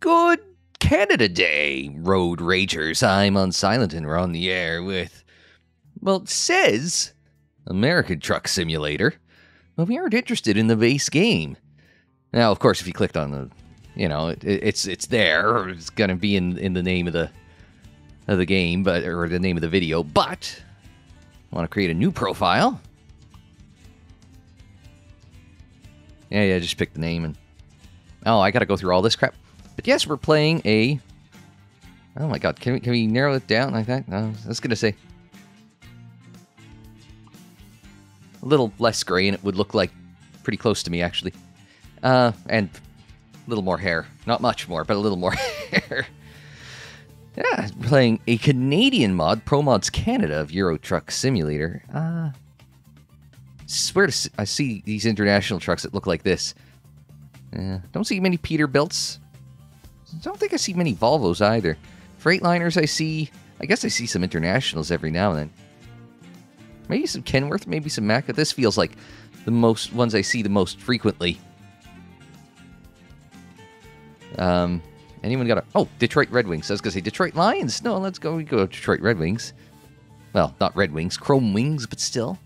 Good Canada Day, Road Ragers. I'm Unsilent and we're on the air with, well, it says American Truck Simulator, but we aren't interested in the base game. Now, of course, if you clicked on the, it's there. It's going to be in the name of the game, or the name of the video. But I want to create a new profile. Yeah, just pick the name and I got to go through all this crap. But yes, we're playing a... Oh my god, can we narrow it down like that? I was going to say... A little less gray and it would look like pretty close to me, actually. And a little more hair. Not much more, but a little more hair. Yeah, playing a Canadian mod, ProMods Canada of Euro Truck Simulator. Swear to I see these international trucks that look like this. Don't see many Peterbilts. Don't think I see many Volvos either. Freightliners I see. I guess I see some internationals every now and then. Maybe some Kenworth, maybe some Mack. This feels like the most ones I see the most frequently. Anyone got a... Oh, Detroit Red Wings. I was going to say Detroit Lions. No, let's go. We go Detroit Red Wings. Well, not Red Wings. Chrome Wings, but still.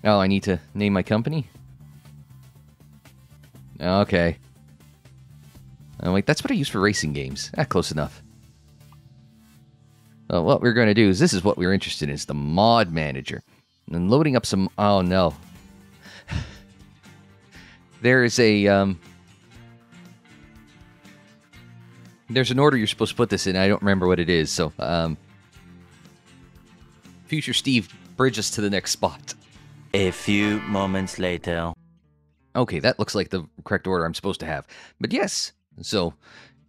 Oh, I need to name my company? Okay. Oh, wait, that's what I use for racing games. Close enough. Well, what we're going to do is, this is what we're interested in, is the mod manager. And loading up some... Oh, no. There is a... There's an order you're supposed to put this in. I don't remember what it is, so... Future Steve, bridge us to the next spot. A few moments later. Okay, that looks like the correct order I'm supposed to have. But yes, so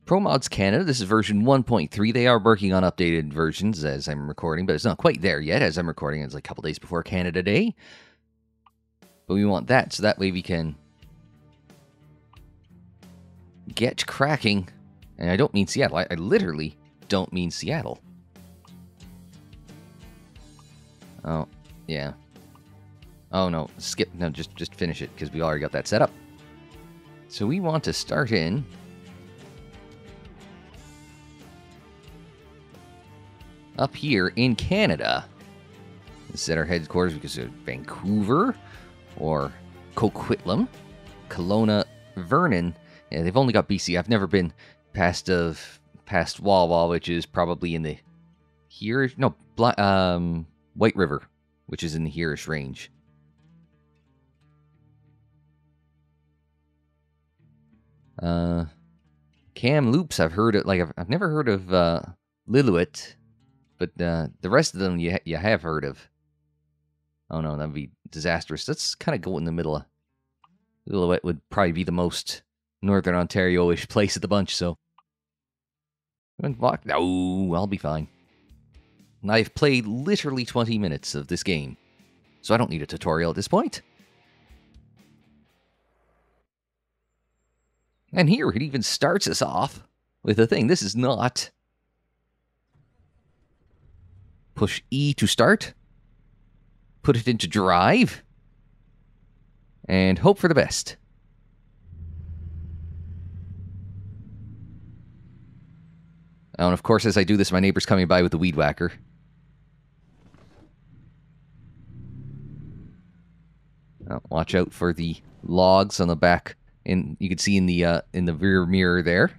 ProMods Canada, this is version 1.3. They are working on updated versions as I'm recording, but it's not quite there yet as I'm recording. It's like a couple days before Canada Day. But we want that, so that way we can get cracking. And I don't mean Seattle. I literally don't mean Seattle. Oh, yeah. Oh, no, skip. No, just finish it, because we already got that set up. So we want to start in... up here in Canada. This is at our headquarters because of Vancouver, or Coquitlam, Kelowna, Vernon. Yeah, they've only got BC. I've never been past Wawa, which is probably in the... White River, which is in the Hearish Range. Kamloops, I've heard it. Like I've never heard of Lillooet, but the rest of them you have heard of. Oh no, that'd be disastrous. Let's kind of go in the middle. Lillooet would probably be the most Northern Ontario-ish place of the bunch. So, no, I'll be fine. I've played literally 20 minutes of this game, so I don't need a tutorial at this point. And here, it even starts us off with a thing. This is not... Push E to start. Put it into drive. And hope for the best. Oh, and of course, as I do this, my neighbor's coming by with the weed whacker. Oh, watch out for the logs on the back. And you can see in the rear mirror there.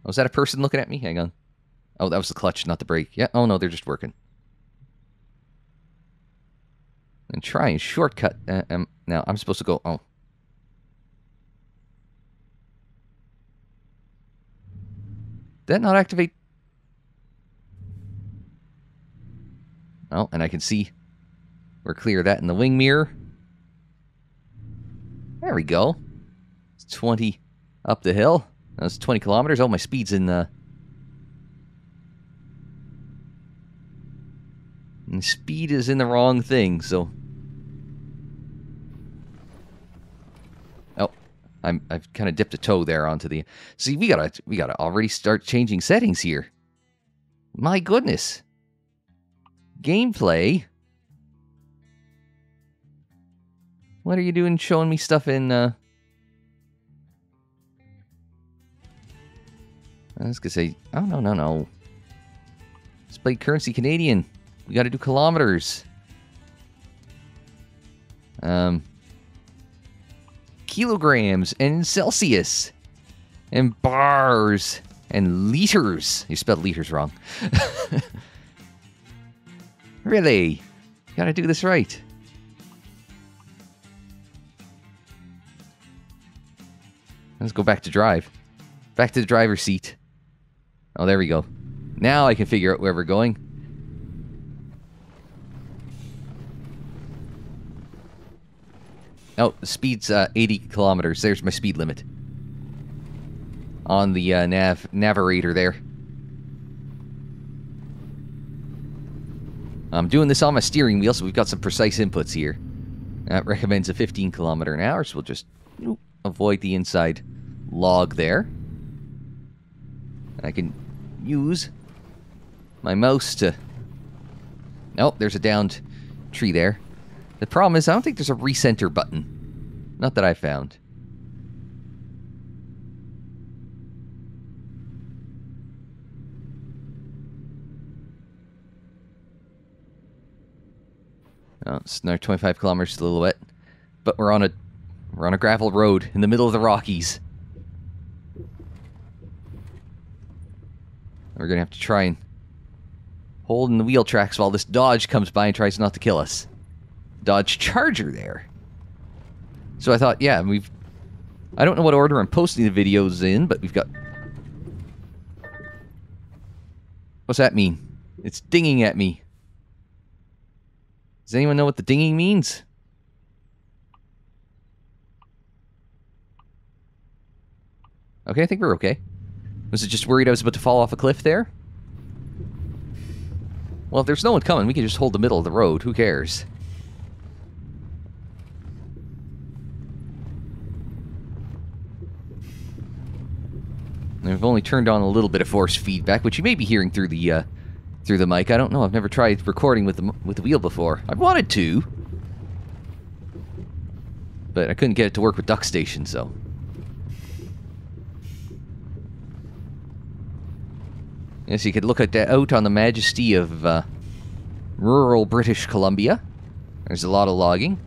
Oh, is that a person looking at me? Hang on. Oh, that was the clutch, not the brake. Yeah. Oh no, they're just working. And try and shortcut. Now I'm supposed to go. Oh. Did that not activate? Oh, and I can see. We're clear of that in the wing mirror. There we go. It's 20 up the hill. That's 20 kilometers. Oh, my speed's in the... And speed is in the wrong thing, so... Oh, I've kind of dipped a toe there onto the... See, we gotta already start changing settings here. My goodness. Gameplay... What are you doing showing me stuff in, I was gonna say, oh, no. Display currency Canadian. We gotta do kilometers. Kilograms and Celsius. And bars. And liters. You spelled liters wrong. Really? You gotta do this right. Let's go back to drive. Back to the driver's seat. Oh, there we go. Now I can figure out where we're going. Oh, the speed's 80 kilometers. There's my speed limit. On the navirator there. I'm doing this on my steering wheel, so we've got some precise inputs here. That recommends a 15 kilometer an hour, so we'll just avoid the inside log there. I can use my mouse to... Oh, there's a downed tree there. The problem is I don't think there's a recenter button. Not that I found. Oh, it's another 25 kilometers to Lillooet. But we're on a gravel road in the middle of the Rockies. We're gonna have to try and hold in the wheel tracks while this Dodge comes by and tries not to kill us. Dodge Charger there. So I thought, yeah, I don't know what order I'm posting the videos in, but we've got... What's that mean? It's dinging at me. Does anyone know what the dinging means? Okay, I think we're okay. Was it just worried I was about to fall off a cliff there? Well, if there's no one coming, we can just hold the middle of the road. Who cares? And I've only turned on a little bit of force feedback, which you may be hearing through the mic. I don't know. I've never tried recording with the wheel before. I've wanted to, but I couldn't get it to work with DuckStation, so. Yes, you could look out on the majesty of rural British Columbia. There's a lot of logging.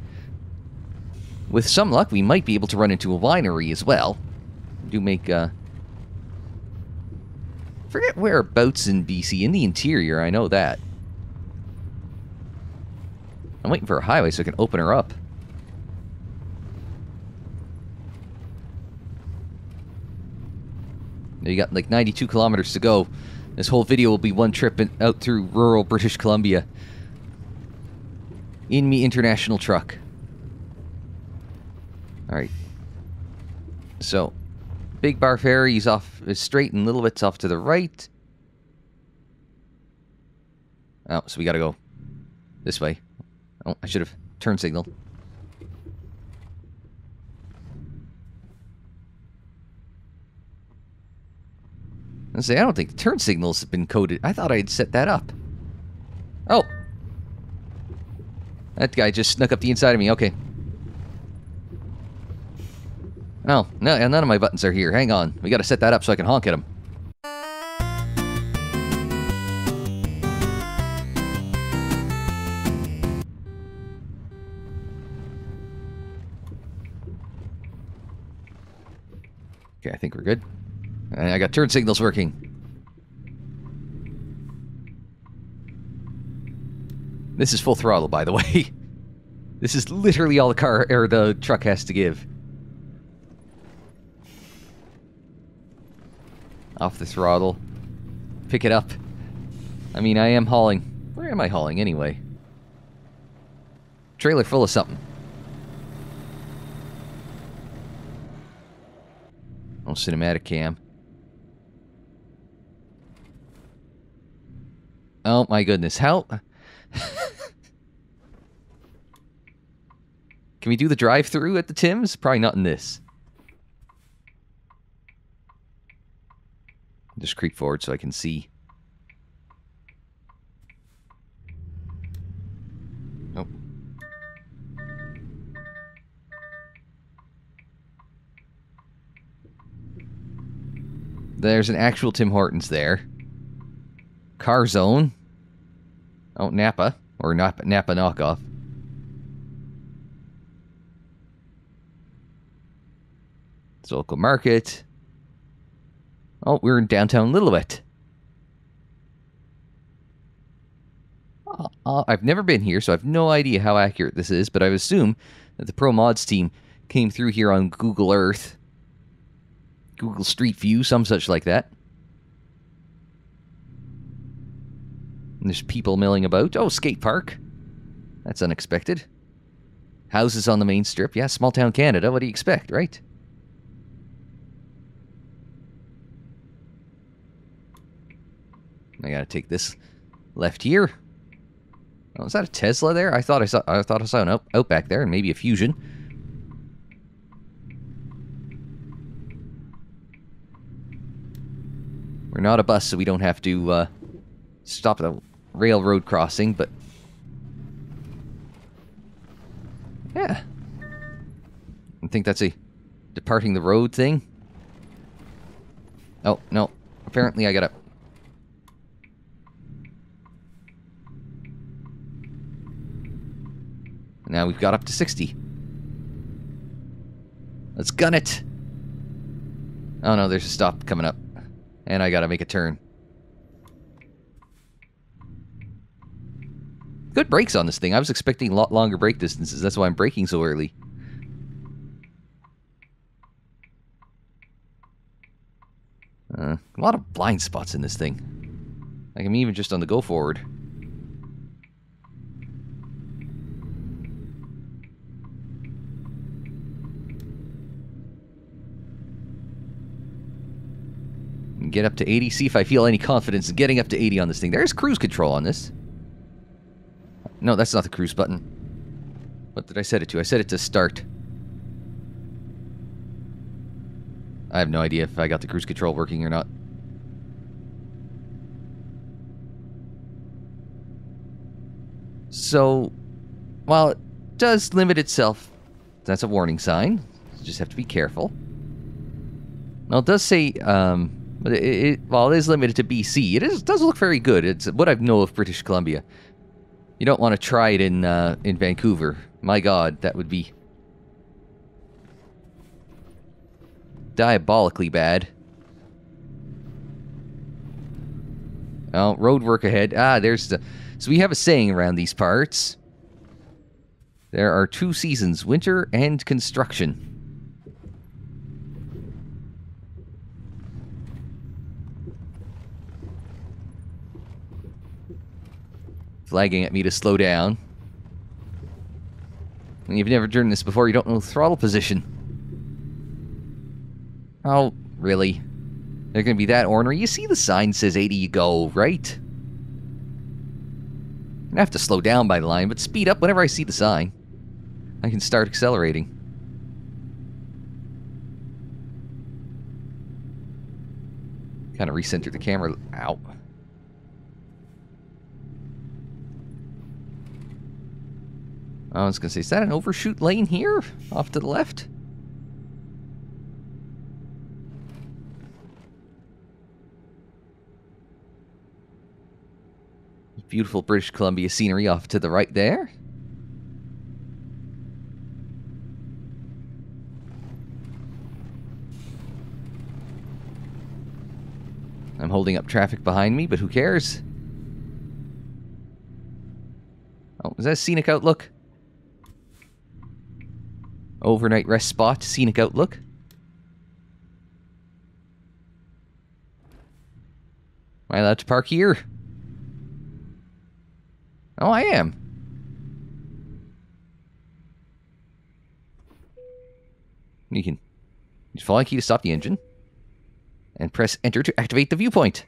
With some luck, we might be able to run into a winery as well. We do make, forget whereabouts in BC. In the interior, I know that. I'm waiting for a highway so I can open her up. Now you got like 92 kilometers to go. This whole video will be one trip out through rural British Columbia. In me international truck. Alright. So, Big Bar Ferry is straight and little bits off to the right. Oh, so we gotta go this way. Oh, I should have turn signaled. I don't think the turn signals have been coded. I thought I had set that up. Oh. That guy just snuck up the inside of me. Okay. Oh, no, none of my buttons are here. Hang on. We gotta set that up so I can honk at him. Okay, I think we're good. I got turn signals working. This is full throttle, by the way. This is literally all the truck has to give. Off the throttle. Pick it up. I mean, I am hauling. Where am I hauling anyway? Trailer full of something. Oh, cinematic cam. Oh my goodness, how... Can we do the drive-through at the Tim's? Probably not in this. Just creep forward so I can see. Oh. There's an actual Tim Hortons there. Car Zone. Oh, Napa. Or Napa knockoff. Local market. Oh, we're in downtown Lillooet. I've never been here, so I have no idea how accurate this is, but I would assume that the ProMods team came through here on Google Earth, Google Street View, some such like that. And there's people milling about. Oh, skate park. That's unexpected. Houses on the main strip. Yeah, small town Canada. What do you expect, right? I gotta take this left here. Oh, is that a Tesla there? I thought I saw an Outback there, and maybe a Fusion. We're not a bus, so we don't have to stop at the railroad crossing, but yeah, I think that's a departing the road thing. Oh no! Apparently, I gotta. Now we've got up to 60. Let's gun it. Oh no, there's a stop coming up. And I gotta make a turn. Good brakes on this thing. I was expecting a lot longer brake distances. That's why I'm braking so early. A lot of blind spots in this thing. Like I'm even just on the go forward. Get up to 80, see if I feel any confidence in getting up to 80 on this thing. There's cruise control on this. No, that's not the cruise button. What did I set it to? I set it to start. I have no idea if I got the cruise control working or not. So, while it does limit itself, that's a warning sign. You just have to be careful. Now, it does say, but while it is limited to BC, it does look very good. It's what I know of British Columbia. You don't want to try it in Vancouver. My God, that would be diabolically bad. Oh, road work ahead. Ah, there's the... So we have a saying around these parts. There are two seasons, winter and construction. Flagging at me to slow down. When you've never driven this before, you don't know the throttle position. Oh, really? They're going to be that ornery? You see the sign says 80 you go, right? I have to slow down by the line, but speed up whenever I see the sign. I can start accelerating. Kind of recenter the camera. Ow. I was going to say, is that an overshoot lane here? Off to the left? Beautiful British Columbia scenery off to the right there. I'm holding up traffic behind me, but who cares? Oh, is that a scenic outlook? Overnight rest spot, scenic outlook. Am I allowed to park here? Oh, I am. You can use following key to stop the engine. And press enter to activate the viewpoint.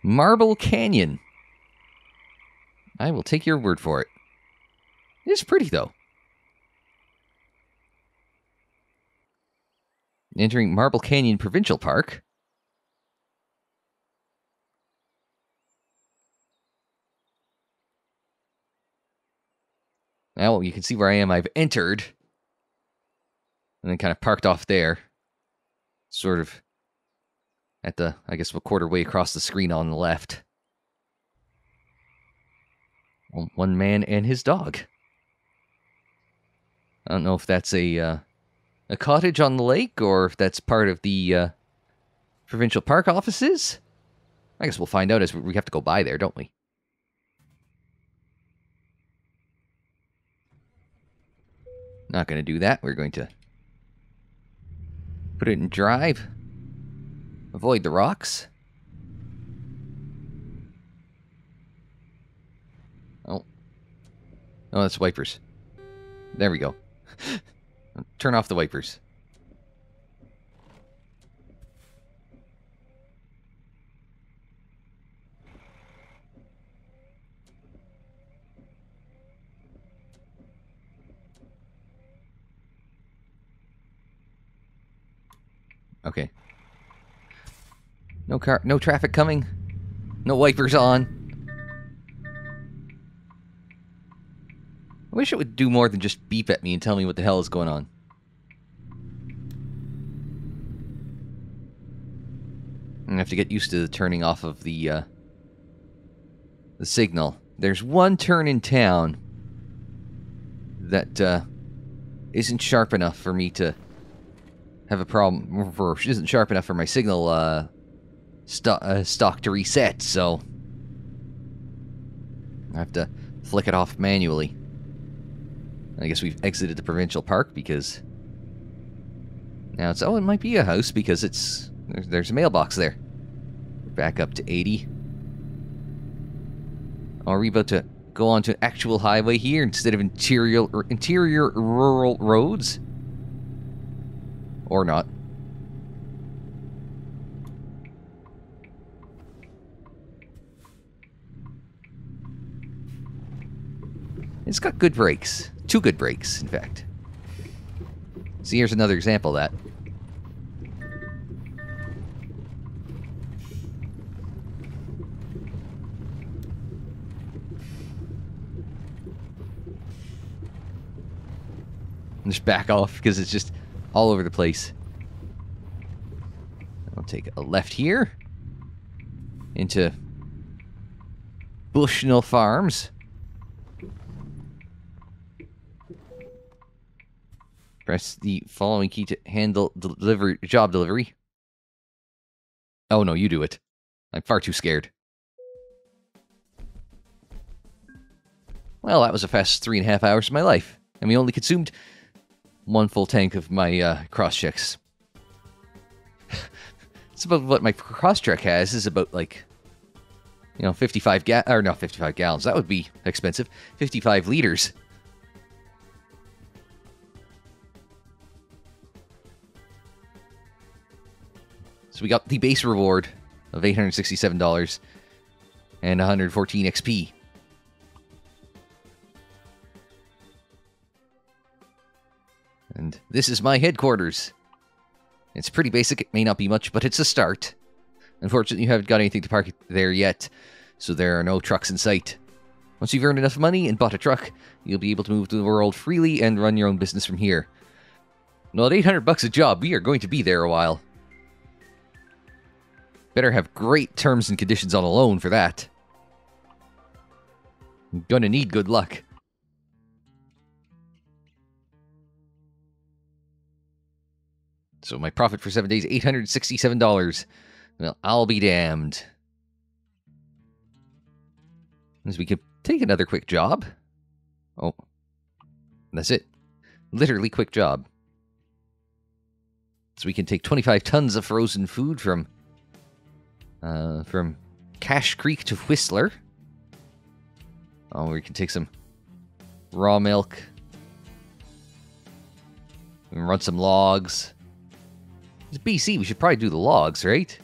Marble Canyon. I will take your word for it. It is pretty, though. Entering Marble Canyon Provincial Park. Now you can see where I am. I've entered. And then kind of parked off there. sort of at the, I guess, a quarter way across the screen on the left. One man and his dog. I don't know if that's a cottage on the lake or if that's part of the provincial park offices. I guess we'll find out as we have to go by there, don't we? Not going to do that. We're going to put it in drive. Avoid the rocks. Oh, that's wipers. There we go. Turn off the wipers. Okay. No traffic coming. No wipers on. I wish it would do more than just beep at me and tell me what the hell is going on. I'm gonna have to get used to turning off of the signal. There's one turn in town that isn't sharp enough for me to have a problem, or isn't sharp enough for my signal stock to reset, so I have to flick it off manually. I guess we've exited the provincial park because now it's, it might be a house because there's a mailbox there. Back up to 80. Are we about to go onto an actual highway here instead of interior rural roads? Or not. It's got good brakes. 2 good brakes, in fact. See, here's another example of that. And just back off because it's just all over the place. I'll take a left here into Bushnell Farms. Press the following key to handle job delivery. Oh no, you do it. I'm far too scared. Well, that was the fastest 3.5 hours of my life. And we only consumed 1 full tank of my cross-checks. It's about what my cross-check has is about, like, 55 gallons. That would be expensive. 55 liters. So we got the base reward of $867 and 114 XP. And this is my headquarters. It's pretty basic, it may not be much, but it's a start. Unfortunately, you haven't got anything to park there yet, so there are no trucks in sight. Once you've earned enough money and bought a truck, you'll be able to move to the world freely and run your own business from here. Well, at $800 a job, we are going to be there a while. Better have great terms and conditions on a loan for that. I'm gonna need good luck. So my profit for 7 days, $867. Well, I'll be damned. As we could take another quick job. Oh, that's it. Literally quick job. So we can take 25 tons of frozen food from Cache Creek to Whistler. Oh, we can take some raw milk. We can run some logs. It's BC, we should probably do the logs, right?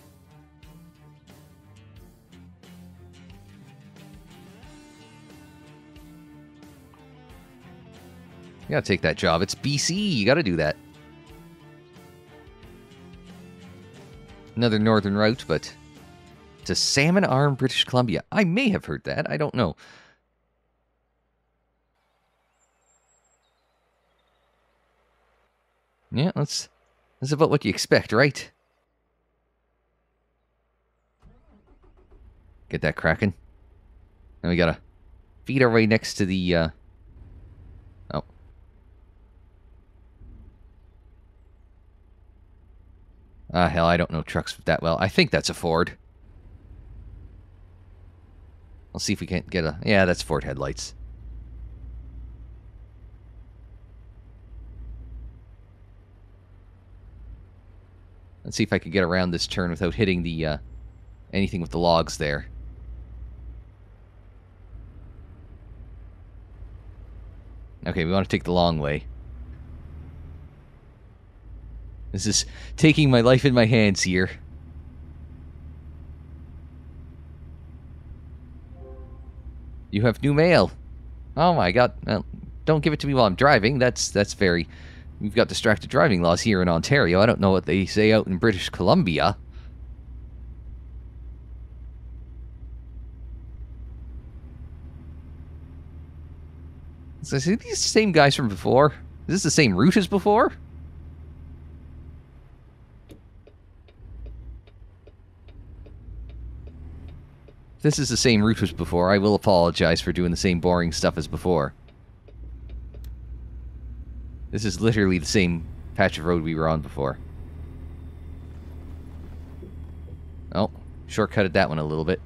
You gotta take that job. It's BC, you gotta do that. Another northern route, but to Salmon Arm, British Columbia. I may have heard that, I don't know. Yeah, that's about what you expect, right? Get that cracking. Now we gotta feed our way next to the, oh. Hell, I don't know trucks that well. I think that's a Ford. Let's see if we can't get a... Yeah, that's Ford headlights. Let's see if I can get around this turn without hitting the, anything with the logs there. Okay, we want to take the long way. This is taking my life in my hands here. You have new mail. Oh my god. Well, don't give it to me while I'm driving. That's very... We've got distracted driving laws here in Ontario. I don't know what they say out in British Columbia. So, see these same guys from before? Is this the same route as before? If this is the same route as before, I will apologize for doing the same boring stuff as before. This is literally the same patch of road we were on before. Oh, shortcutted that one a little bit.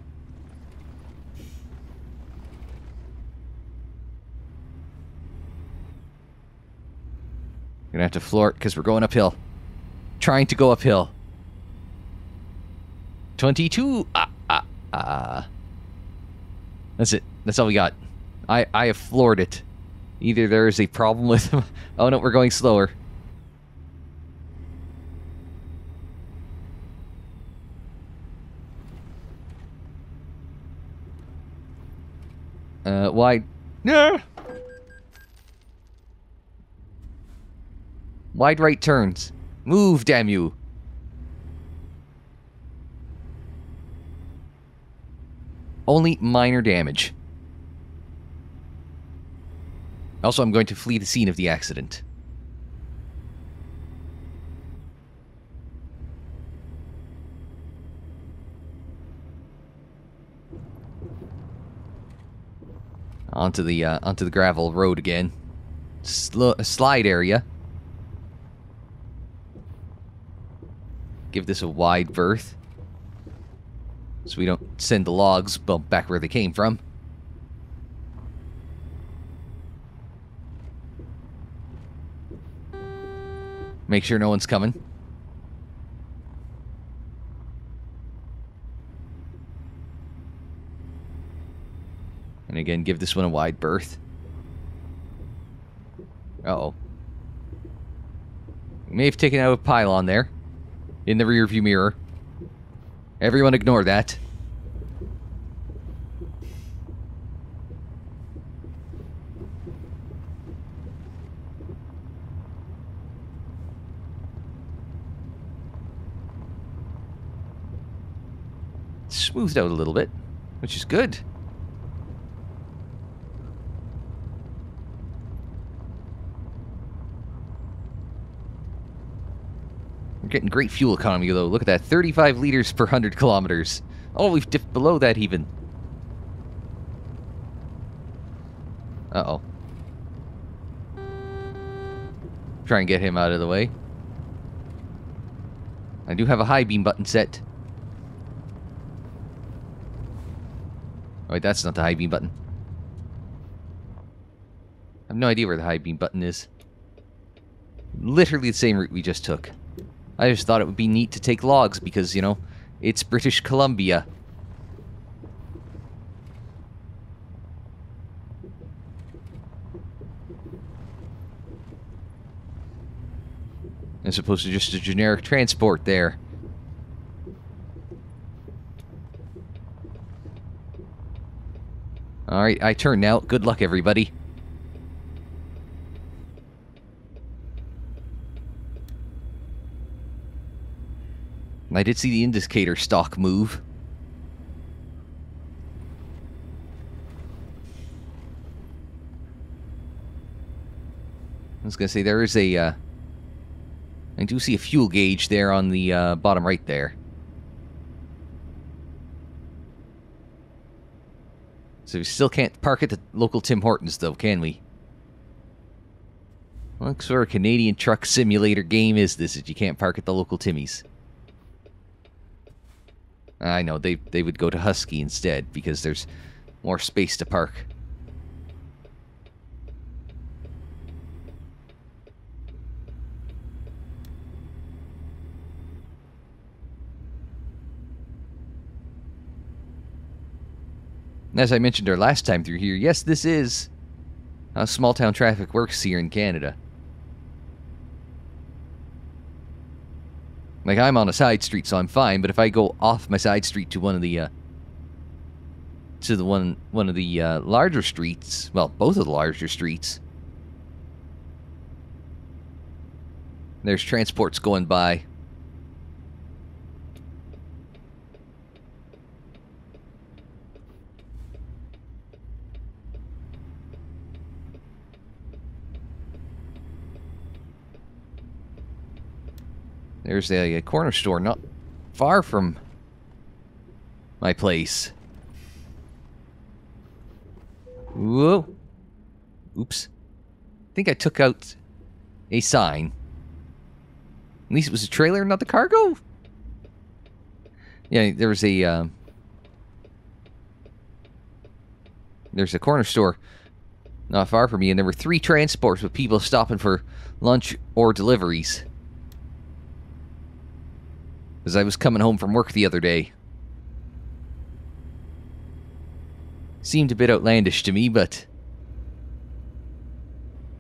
Gonna have to floor it because we're going uphill. Trying to go uphill. 22. That's it. That's all we got. I have floored it. Either there is a problem with them. Oh no, we're going slower. Wide. No. Wide right turns. Move, damn you. Only minor damage. Also, I'm going to flee the scene of the accident. Onto the gravel road again. Slide area. Give this a wide berth, so we don't send the logs back where they came from. Make sure no one's coming. And again, give this one a wide berth. Uh-oh. We may have taken out a pylon there. In the rearview mirror. Everyone ignore that. Smoothed out a little bit, which is good. We're getting great fuel economy, though. Look at that. 35 liters per 100 kilometers. Oh, we've dipped below that, even. Uh-oh. Try and get him out of the way. I do have a high beam button set. Oh, wait, that's not the high beam button. I have no idea where the high beam button is. Literally the same route we just took. I just thought it would be neat to take logs because, you know, it's British Columbia. As opposed to just a generic transport there. Alright, I turn now. Good luck, everybody. I did see the indicator stalk move. I was gonna say, there is a, I do see a fuel gauge there on the bottom right there. So we still can't park at the local Tim Hortons, though, can we? What sort of Canadian truck simulator game is this that you can't park at the local Timmy's? I know, they would go to Husky instead, because there's more space to park. As I mentioned our last time through here, yes, this is how small town traffic works here in Canada. Like, I'm on a side street, so I'm fine, but if I go off my side street to one of the larger streets, well, both of the larger streets, there's transports going by. There's a corner store not far from my place. Whoa. Oops. I think I took out a sign. At least it was a trailer, not the cargo. Yeah, there was a... there's a corner store not far from me, and there were 3 transports with people stopping for lunch or deliveries. As I was coming home from work the other day. Seemed a bit outlandish to me, but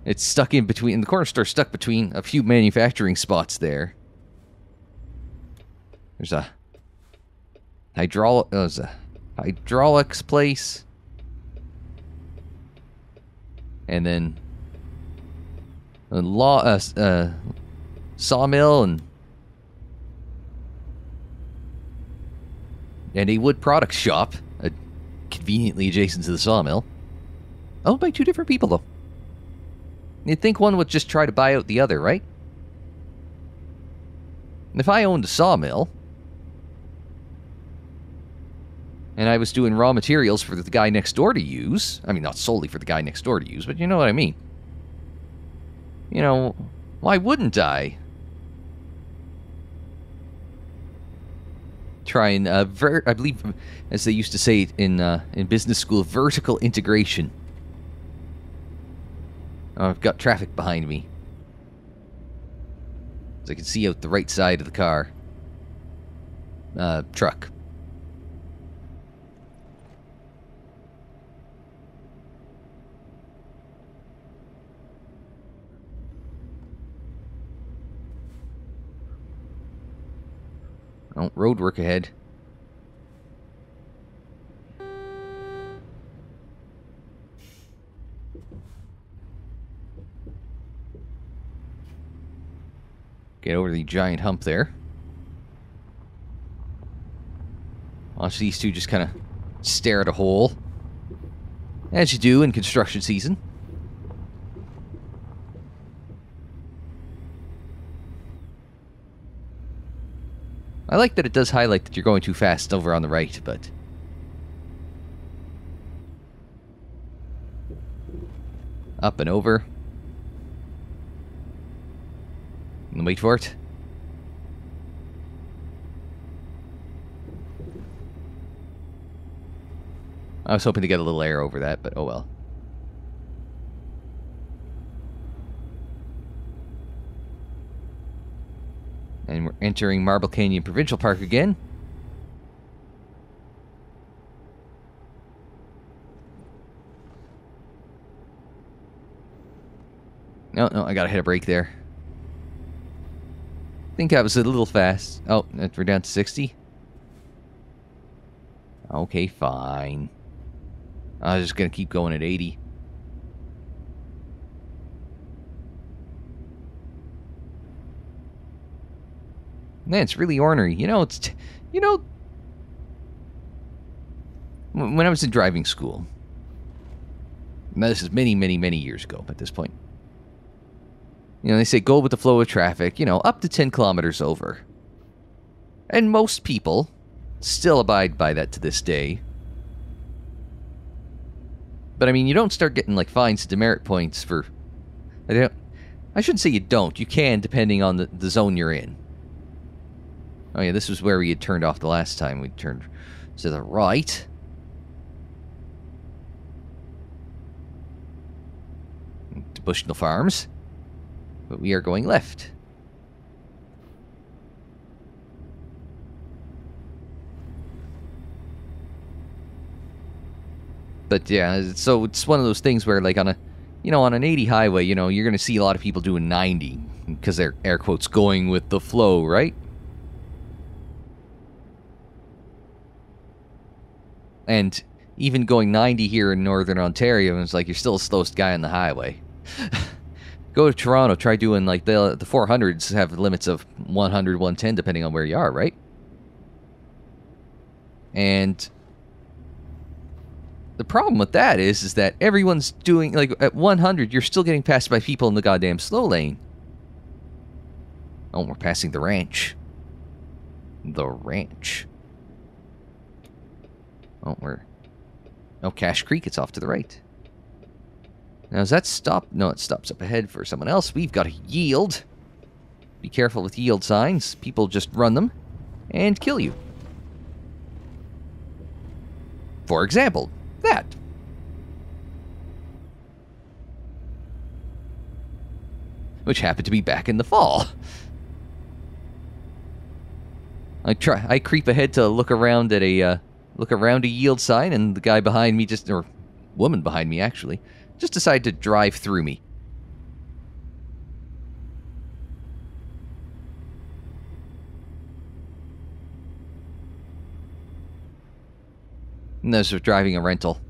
it's stuck in between. The corner store stuck between a few manufacturing spots there. There's a hydraulics place, and then a sawmill and a wood products shop, conveniently adjacent to the sawmill. Owned by 2 different people, though. You'd think one would just try to buy out the other, right? And if I owned a sawmill, and I was doing raw materials for the guy next door to use, I mean, not solely for the guy next door to use, but you know what I mean. You know, why wouldn't I try and, I believe, as they used to say in business school, vertical integration. Oh, I've got traffic behind me. So I can see out the right side of the car. Truck. Oh, road work ahead. Get over the giant hump there. Watch these two just kind of stare at a hole. As you do in construction season. I like that it does highlight that you're going too fast over on the right, but... Up and over. And wait for it. I was hoping to get a little air over that, but oh well. And we're entering Marble Canyon Provincial Park again. No, I gotta hit a brake there. I think I was a little fast. Oh, we're down to 60? Okay, fine. I was just gonna keep going at 80. Man, it's really ornery. You know, when I was in driving school, now this is many, many, many years ago at this point. You know, they say go with the flow of traffic, you know, up to 10 kilometers over. And most people still abide by that to this day. But I mean, you don't start getting like fines and demerit points for... I shouldn't say you don't. You can, depending on the zone you're in. Oh yeah, this was where we had turned off the last time. We turned to the right. To Bushnell Farms. But we are going left. But yeah, so it's one of those things where, like, on a, on an 80 highway, you're going to see a lot of people doing 90 because they're, air quotes, going with the flow, right? And even going 90 here in Northern Ontario, it's like you're still the slowest guy on the highway. Go to Toronto, try doing, like, the 400s have limits of 100, 110, depending on where you are, right? And the problem with that is that everyone's doing, like, at 100, you're still getting passed by people in the goddamn slow lane. Oh, we're passing the ranch. The ranch. Oh, Cache Creek, it's off to the right. Now, does that stop? No, it stops up ahead for someone else. We've got to yield. Be careful with yield signs. People just run them and kill you. For example, that. Which happened to be back in the fall. I creep ahead to look around at a yield sign, and the guy behind me or woman behind me actually, just decided to drive through me. And those are driving a rental.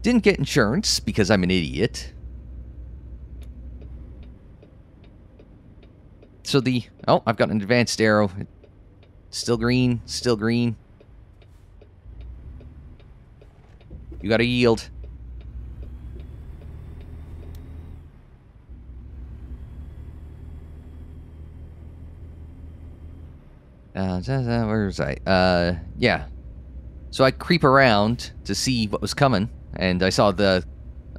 Didn't get insurance because I'm an idiot. So I've got an advanced arrow. Still green, still green. You gotta yield. Where was I? Yeah. So I creep around to see what was coming, and I saw the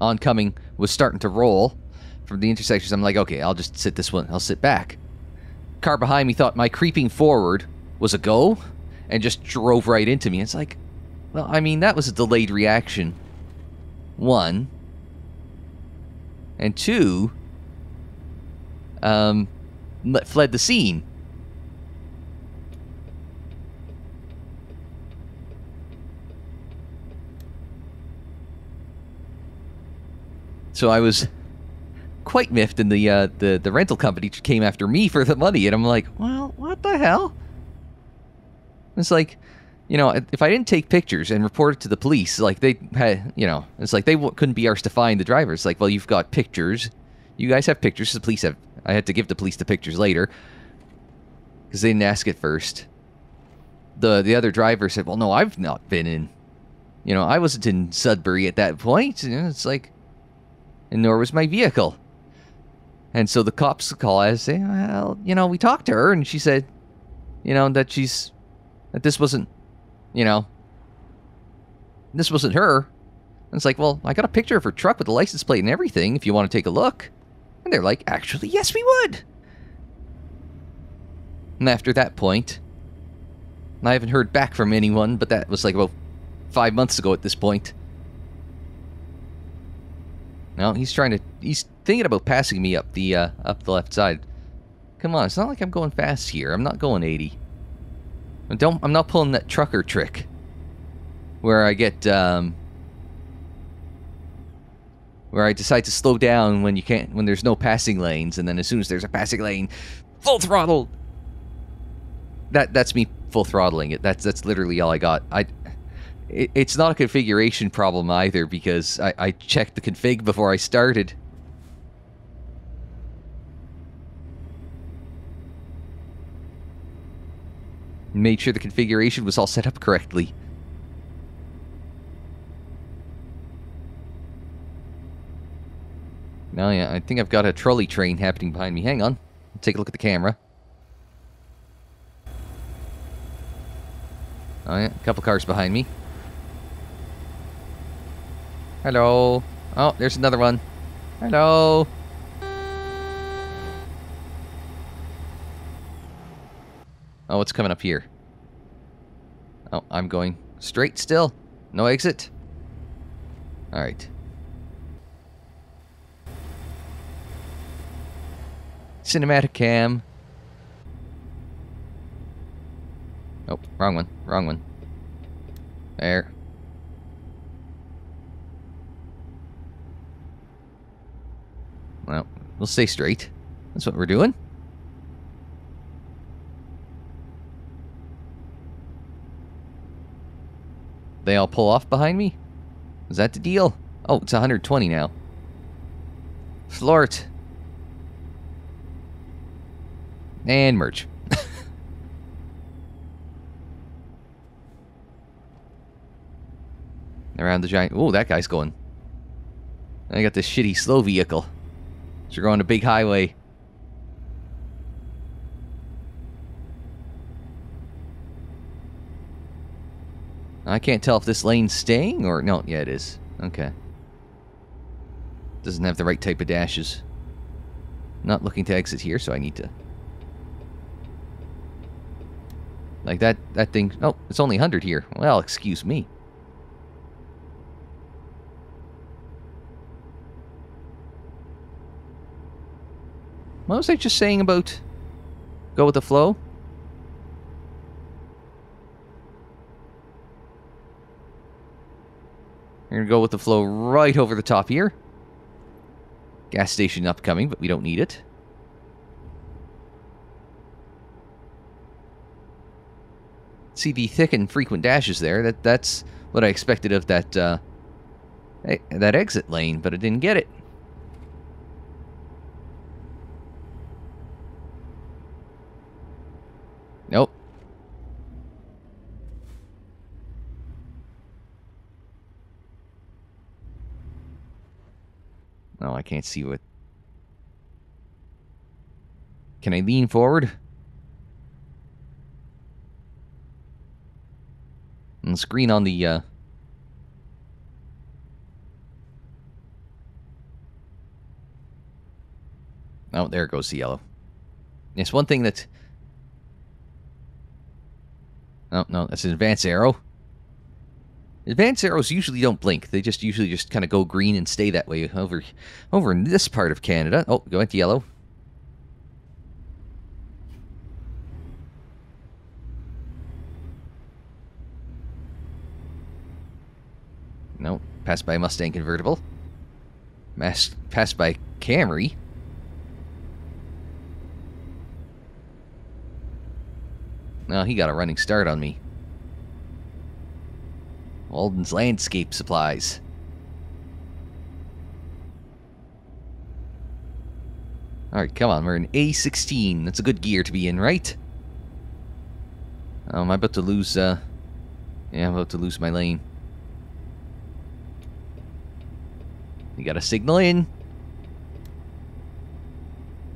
oncoming was starting to roll from the intersections. I'm like, okay, I'll just sit this one. I'll sit back. Car behind me thought my creeping forward was a go, and just drove right into me. It's like, well, I mean, that was a delayed reaction. One. And two, fled the scene. So I was quite miffed, and the rental company came after me for the money, and I'm like, well, what the hell? It's like, if I didn't take pictures and report it to the police, like, they had, it's like they couldn't be arsed to find the driver. It's like, well, you've got pictures. You guys have pictures. The police have. I had to give the police the pictures later because they didn't ask it first. The other driver said, well, no, I've not been in. I wasn't in Sudbury at that point. It's like, and nor was my vehicle. And so the cops call us and say, well, we talked to her, and she said, that this wasn't, this wasn't her. And it's like, well, I got a picture of her truck with the license plate and everything, if you want to take a look. And they're like, actually, yes, we would. And after that point, I haven't heard back from anyone, but that was like about 5 months ago at this point. No, he's thinking about passing me up the left side. Come on, it's not like I'm going fast here. I'm not going 80. I'm not pulling that trucker trick where I get where I decide to slow down when there's no passing lanes, and then as soon as there's a passing lane, full throttle. That's me full throttling it. That's literally all I got. It's not a configuration problem either, because I checked the config before I started. Made sure the configuration was all set up correctly. Now, yeah, I think I've got a trolley train happening behind me. Hang on. Take a look at the camera. Oh yeah, a couple cars behind me. Hello. Oh, there's another one. Hello. Oh, what's coming up here? Oh, I'm going straight still. No exit. Alright. Cinematic cam. Oh, wrong one. Wrong one. There. Well, we'll stay straight. That's what we're doing. They all pull off behind me? Is that the deal? Oh, it's 120 now. Floor it. And merge. Around the giant... Oh, that guy's going. I got this shitty slow vehicle. So we're going a big highway. I can't tell if this lane's staying or... No, yeah, it is. Okay. Doesn't have the right type of dashes. Not looking to exit here, so I need to... Like that thing... Oh, it's only 100 here. Well, excuse me. What was I just saying about... Go with the flow? We're gonna go with the flow right over the top here. Gas station upcoming, but we don't need it. See the thick and frequent dashes there. That's what I expected of that that exit lane, but I didn't get it. Nope. No, I can't see what... Can I lean forward? And the screen on the... Oh, there goes the yellow. It's one thing that... Oh, no, that's an advanced arrow. Advanced arrows usually don't blink. They usually just kind of go green and stay that way over in this part of Canada. Oh, go into yellow. No, passed by Mustang convertible. Passed by Camry. No, he got a running start on me. Alden's Landscape Supplies. Alright, come on, we're in A16. That's a good gear to be in, right? Oh, am I about to lose, Yeah, I'm about to lose my lane. You got a signal in.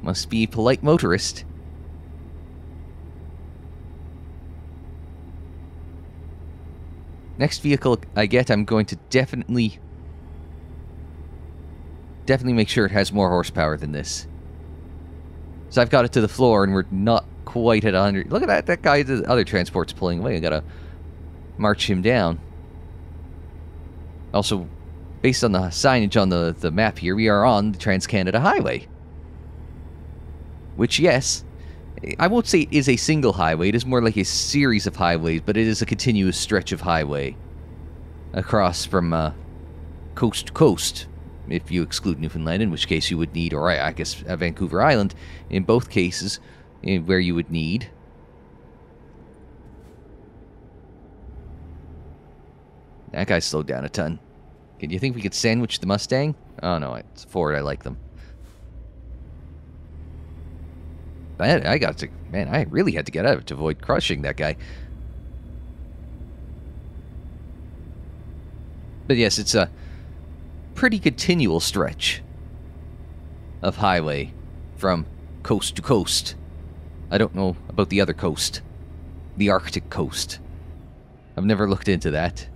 Must be a polite motorist. Next vehicle I get, I'm going to definitely make sure it has more horsepower than this. So I've got it to the floor, and we're not quite at 100. Look at that! That guy, the other transport's pulling away. I gotta march him down. Also, based on the signage on the map here, we are on the Trans-Canada Highway. Which, yes, I won't say it is a single highway. It is more like a series of highways, but it is a continuous stretch of highway across from coast to coast, if you exclude Newfoundland, in which case you would need, or I guess Vancouver Island, in both cases, where you would need. That guy slowed down a ton. Do you think we could sandwich the Mustang? Oh no, it's a Ford. I like them. I got to... Man, I really had to get out of it to avoid crushing that guy. But yes, it's a pretty continual stretch of highway from coast to coast. I don't know about the other coast. The Arctic coast. I've never looked into that.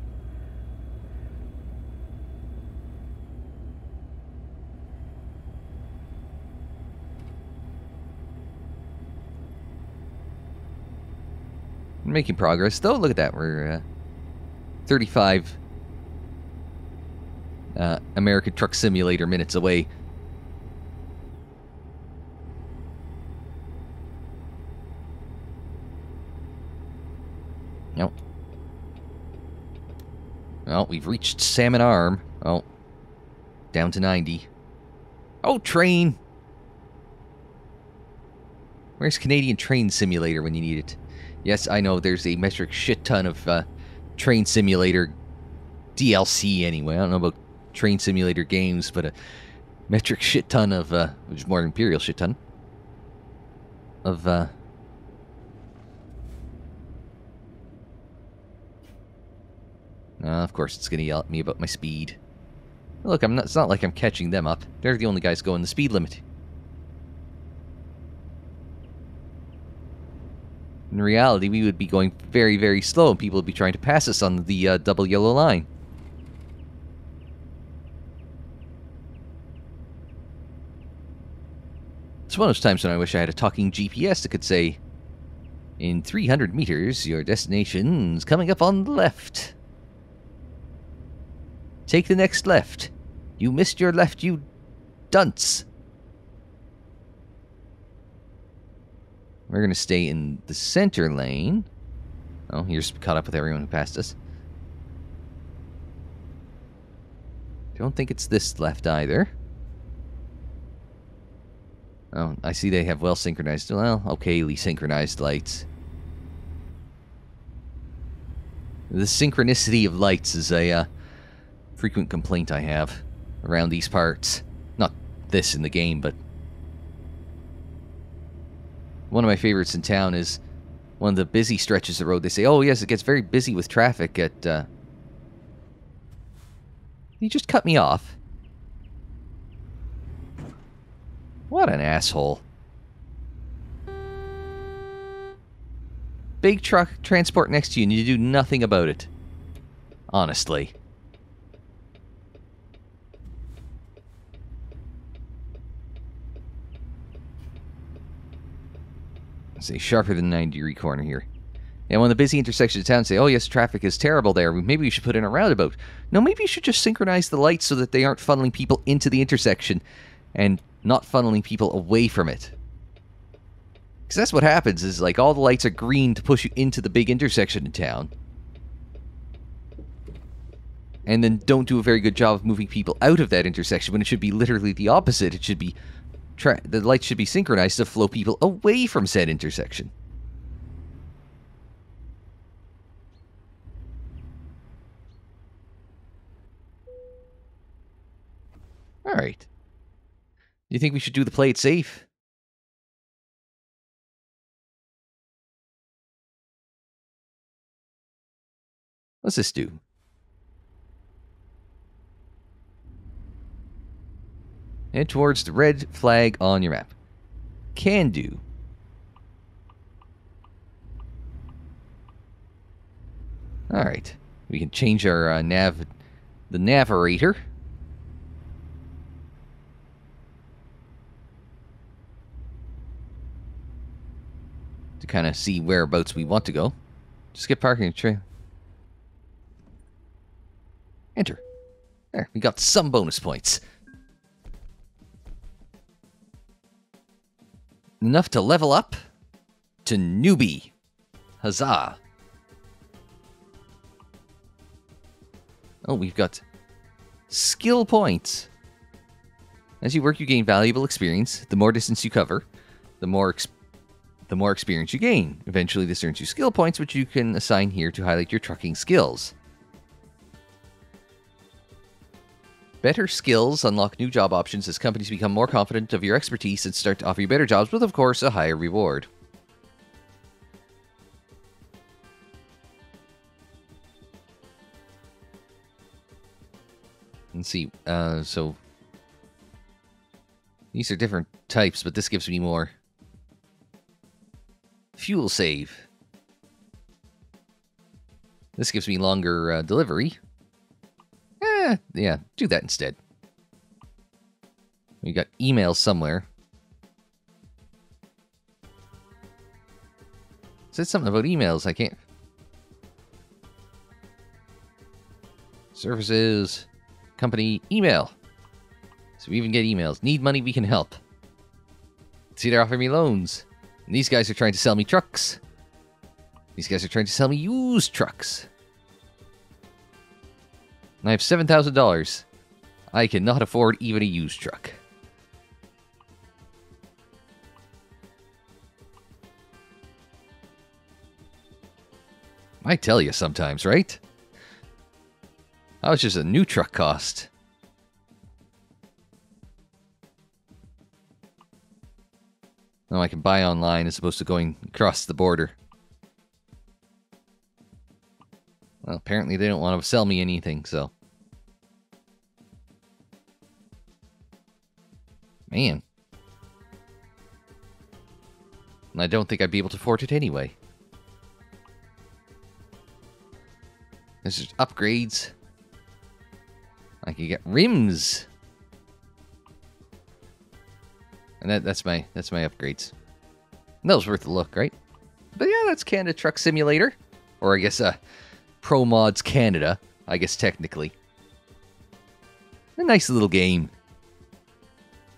We're making progress, though. Look at that. We're 35 American Truck Simulator minutes away. Nope. Well, we've reached Salmon Arm. Oh. Down to 90. Oh, train! Where's Canadian Train Simulator when you need it? Yes, I know there's a metric shit ton of Train Simulator DLC anyway. I don't know about Train Simulator games, but a metric shit ton of, which is more than Imperial shit ton, of, of course it's going to yell at me about my speed. Look, it's not like I'm catching them up. They're the only guys going the speed limit. In reality, we would be going very, very slow, and people would be trying to pass us on the double yellow line. It's one of those times when I wish I had a talking GPS that could say, in 300 meters, your destination's coming up on the left. Take the next left. You missed your left, you dunce. We're going to stay in the center lane. Oh, you're caught up with everyone who passed us. Don't think it's this left either. Oh, I see they have well synchronized, well, okayly synchronized lights. The synchronicity of lights is a frequent complaint I have around these parts. Not this in the game, but one of my favorites in town is one of the busy stretches of road. They say, oh yes, it gets very busy with traffic at, You just cut me off. What an asshole. Big truck transport next to you and you do nothing about it. Honestly. Say sharper than 90-degree corner here. And when the busy intersections of town say, oh yes, traffic is terrible there, maybe we should put in a roundabout. No, maybe you should just synchronize the lights so that they aren't funneling people into the intersection and not funneling people away from it. Because that's what happens, is like all the lights are green to push you into the big intersection in town. And then don't do a very good job of moving people out of that intersection when it should be literally the opposite. It should be the lights should be synchronized to flow people away from said intersection. Alright. Do you think we should do the play it safe? What's this do? Head towards the red flag on your map. Can do. Alright. We can change our the navirator. To kind of see whereabouts we want to go. Just get parking trail. Enter. There, we got some bonus points. Enough to level up to newbie. Huzzah. Oh, we've got skill points. As you work, you gain valuable experience. The more distance you cover, the more experience you gain. Eventually, this earns you skill points, which you can assign here to highlight your trucking skills. Better skills unlock new job options as companies become more confident of your expertise and start to offer you better jobs with, of course, a higher reward. Let's see, so these are different types, but this gives me more fuel save. This gives me longer delivery. Yeah, do that instead. We got emails somewhere. said something about emails. I can't. Services, company, email. So we even get emails. Need money, we can help. See, they're offering me loans. And these guys are trying to sell me trucks. These guys are trying to sell me used trucks. And I have $7,000. I cannot afford even a used truck. I tell you sometimes, right? How much does a new truck cost? Oh, I can buy online as opposed to going across the border. Well, apparently they don't want to sell me anything, so. Man. And I don't think I'd be able to afford it anyway. There's just upgrades. I can get rims. And that's my upgrades. And that was worth a look, right? But yeah, that's Canada Truck Simulator. Or I guess ProMods Canada, I guess technically. A nice little game.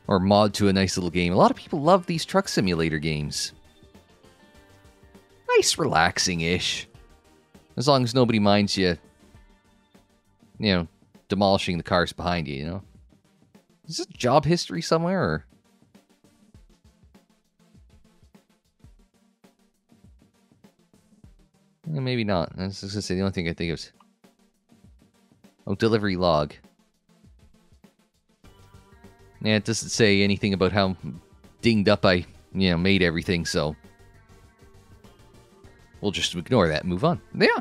Or mod to a nice little game. A lot of people love these truck simulator games. Nice, relaxing-ish. As long as nobody minds you, you know, demolishing the cars behind you, you know? Is this job history somewhere, or? Maybe not. I was just gonna say, the only thing I think of is... Oh, delivery log. Yeah, it doesn't say anything about how dinged up I, made everything, so... We'll just ignore that and move on. Yeah,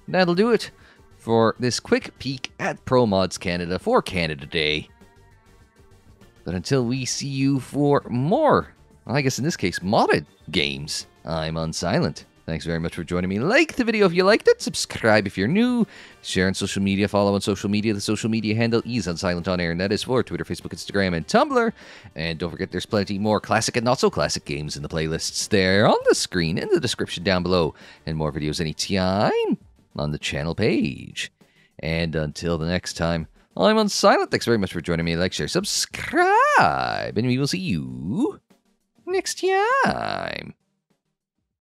that'll do it for this quick peek at ProMods Canada for Canada Day. But until we see you for more, I guess in this case, modded games, I'm Unsilent. Thanks very much for joining me. Like the video if you liked it. Subscribe if you're new. Share on social media. Follow on social media. The social media handle is UnsilentOnAir, and that is for Twitter, Facebook, Instagram, and Tumblr. And don't forget, there's plenty more classic and not-so-classic games in the playlists there on the screen, in the description down below. And more videos anytime on the channel page. And until the next time, I'm Unsilent. Thanks very much for joining me. Like, share, subscribe, and we will see you next time.